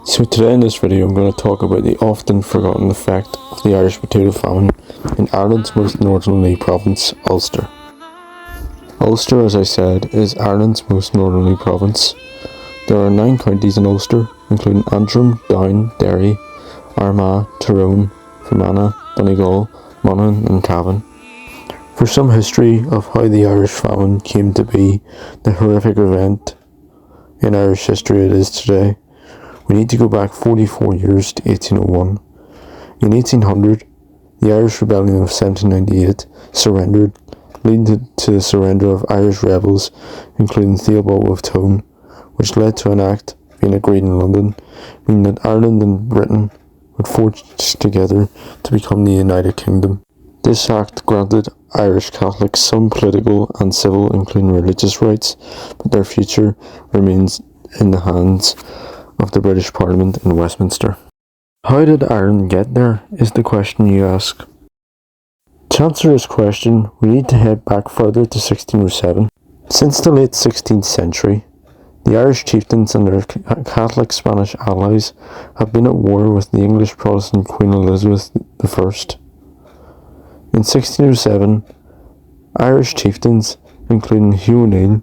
So today in this video I'm going to talk about the often forgotten effect of the Irish potato famine in Ireland's most northerly province, Ulster. Ulster, as I said, is Ireland's most northerly province. There are 9 counties in Ulster, including Antrim, Down, Derry, Armagh, Tyrone, Famine, Donegal, Monaghan and Cavan. For some history of how the Irish famine came to be the horrific event in Irish history it is today, we need to go back 44 years to 1801. In 1800, the Irish Rebellion of 1798 surrendered, leading to the surrender of Irish rebels, including Theobald of Tone, which led to an act being agreed in London, meaning that Ireland and Britain would forge together to become the United Kingdom. This act granted Irish Catholics some political and civil, including religious rights, but their future remains in the hands of the British Parliament in Westminster. How did Ireland get there is the question you ask. To answer this question, we need to head back further to 1607. Since the late 16th century, the Irish chieftains and their Catholic Spanish allies have been at war with the English Protestant Queen Elizabeth I. In 1607, Irish chieftains, including Hugh O'Neill,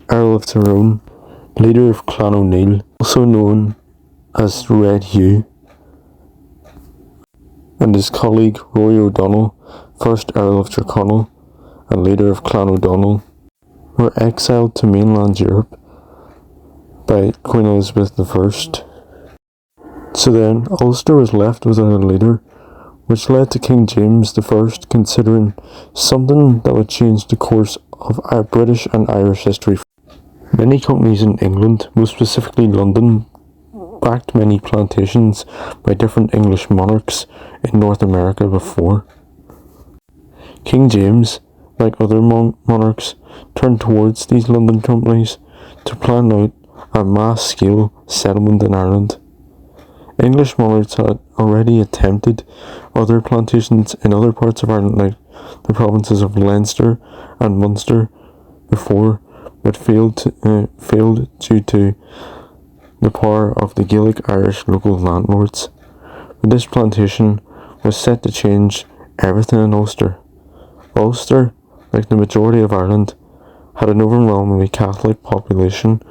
Earl of Tyrone, leader of Clan O'Neill, also known as Red Hugh, and his colleague Rory O'Donnell, 1st Earl of Tyrconnell and leader of Clan O'Donnell, were exiled to mainland Europe by Queen Elizabeth I. So then, Ulster was left without a leader, which led to King James I considering something that would change the course of our British and Irish history. Many companies in England, most specifically London, backed many plantations by different English monarchs in North America before. King James, like other monarchs, turned towards these London companies to plan out a mass-scale settlement in Ireland. English monarchs had already attempted other plantations in other parts of Ireland, like the provinces of Leinster and Munster, before, but failed due to the power of the Gaelic Irish local landlords. But this plantation was set to change everything in Ulster. Ulster, like the majority of Ireland, had an overwhelmingly Catholic population,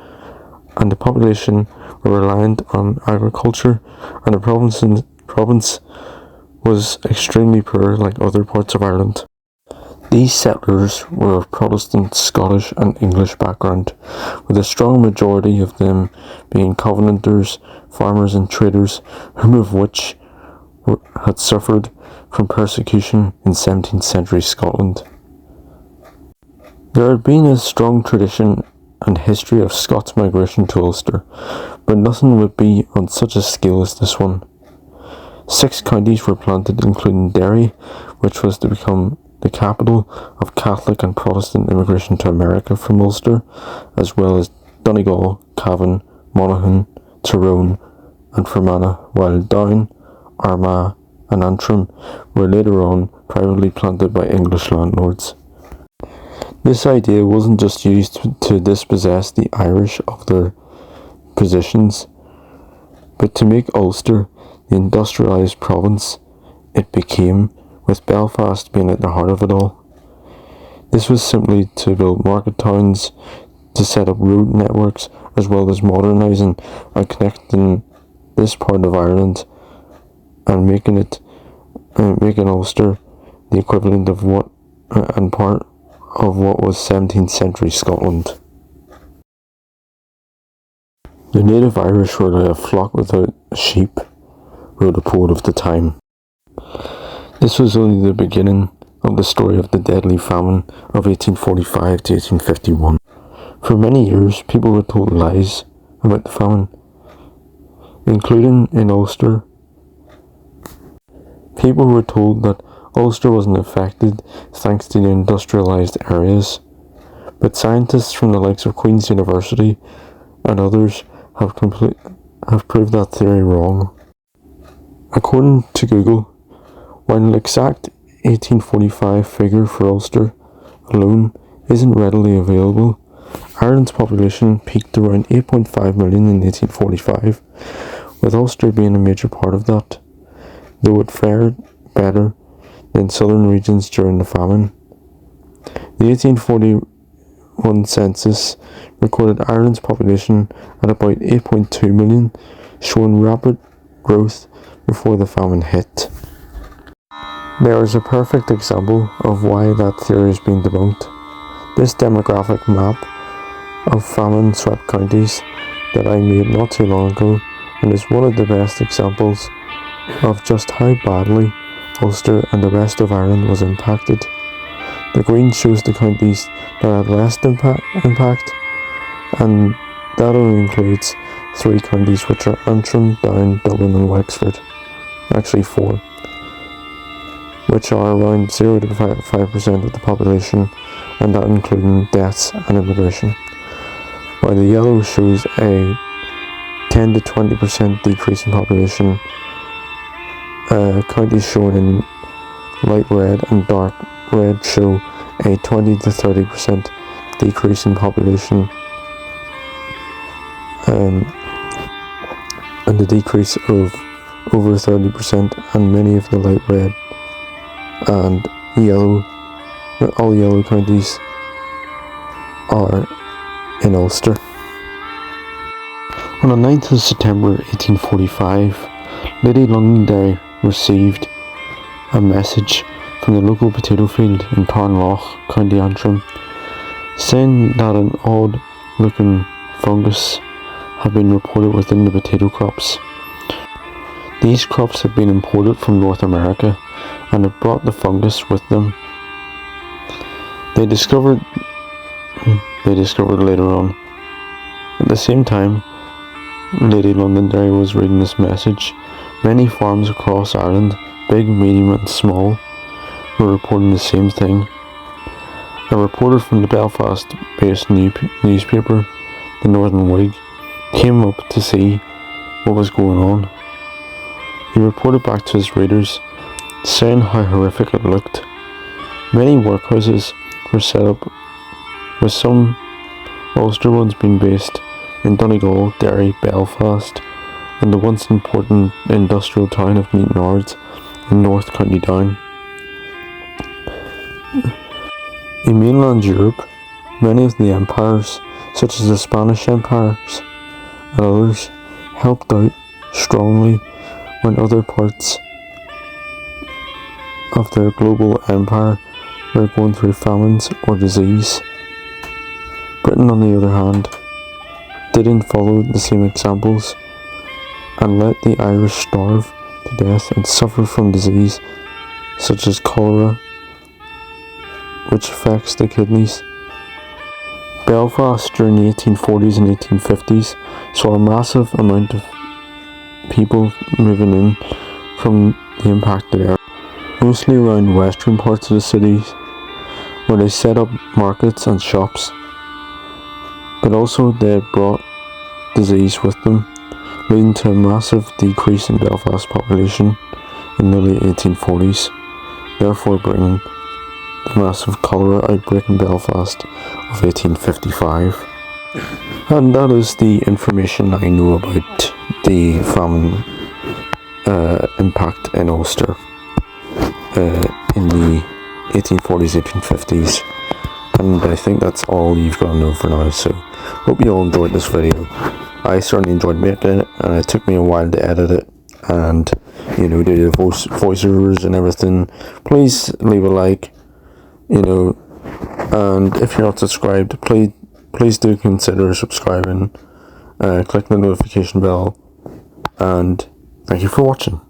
and the population were reliant on agriculture, and the province was extremely poor like other parts of Ireland. These settlers were of Protestant, Scottish and English background, with a strong majority of them being Covenanters, farmers and traders, whom of which had suffered from persecution in 17th century Scotland. There had been a strong tradition and history of Scots migration to Ulster, but nothing would be on such a scale as this one. 6 counties were planted, including Derry, which was to become the capital of Catholic and Protestant immigration to America from Ulster, as well as Donegal, Cavan, Monaghan, Tyrone and Fermanagh, while Down, Armagh and Antrim were later on privately planted by English landlords. This idea wasn't just used to dispossess the Irish of their positions, but to make Ulster the industrialized province it became, with Belfast being at the heart of it all. This was simply to build market towns, to set up road networks, as well as modernising and connecting this part of Ireland and making Ulster the equivalent of what was 17th century Scotland. The native Irish were like a flock without a sheep, wrote a poet of the time. This was only the beginning of the story of the deadly famine of 1845 to 1851. For many years, people were told lies about the famine, including in Ulster. People were told that Ulster wasn't affected thanks to the industrialised areas, but scientists from the likes of Queen's University and others have proved that theory wrong. According to Google, while an exact 1845 figure for Ulster alone isn't readily available, Ireland's population peaked around 8.5 million in 1845, with Ulster being a major part of that, though it fared better than southern regions during the famine. The 1841 census recorded Ireland's population at about 8.2 million, showing rapid growth before the famine hit. There is a perfect example of why that theory has been debunked. This demographic map of famine-swept counties that I made not too long ago, and is one of the best examples of just how badly Ulster and the rest of Ireland was impacted. The green shows the counties that had less impact, and that only includes 3 counties, which are Antrim, Down, Dublin and Wexford. Actually 4, which are around 0 to 5% of the population, and that including deaths and immigration. While the yellow shows a 10 to 20% decrease in population, counties shown in light red and dark red show a 20 to 30% decrease in population, and a decrease of over 30%, and many of the light red and all yellow counties are in Ulster. On the 9th of September 1845, Lady Londonderry received a message from the local potato field in Tarnlough, County Antrim, saying that an odd-looking fungus had been reported within the potato crops. These crops had been imported from North America and had brought the fungus with them. They discovered later on. At the same time Lady Londonderry was reading this message, many farms across Ireland, big, medium and small, were reporting the same thing. A reporter from the Belfast-based newspaper, the Northern Whig, came up to see what was going on. He reported back to his readers, saying how horrific it looked. Many workhouses were set up, with some Ulster ones being based in Donegal, Derry, Belfast, and the once important industrial town of Newtownards in North County Down. In mainland Europe, many of the empires, such as the Spanish empires and others, helped out strongly when other parts of their global empire were going through famines or disease. Britain, on the other hand, didn't follow the same examples and let the Irish starve to death and suffer from disease such as cholera, which affects the kidneys. Belfast during the 1840s and 1850s saw a massive amount of people moving in from the impacted area, mostly around western parts of the cities, where they set up markets and shops, but also they brought disease with them, leading to a massive decrease in Belfast's population in the late 1840s, therefore bringing the massive cholera outbreak in Belfast of 1855. And that is the information I know about the famine impact in Ulster in the 1840s, 1850s. And I think that's all you've got to know for now, so hope you all enjoyed this video. I certainly enjoyed making it, and it took me a while to edit it and do the voiceovers and everything. Please leave a like, and if you're not subscribed, please do consider subscribing. Click the notification bell, and thank you for watching.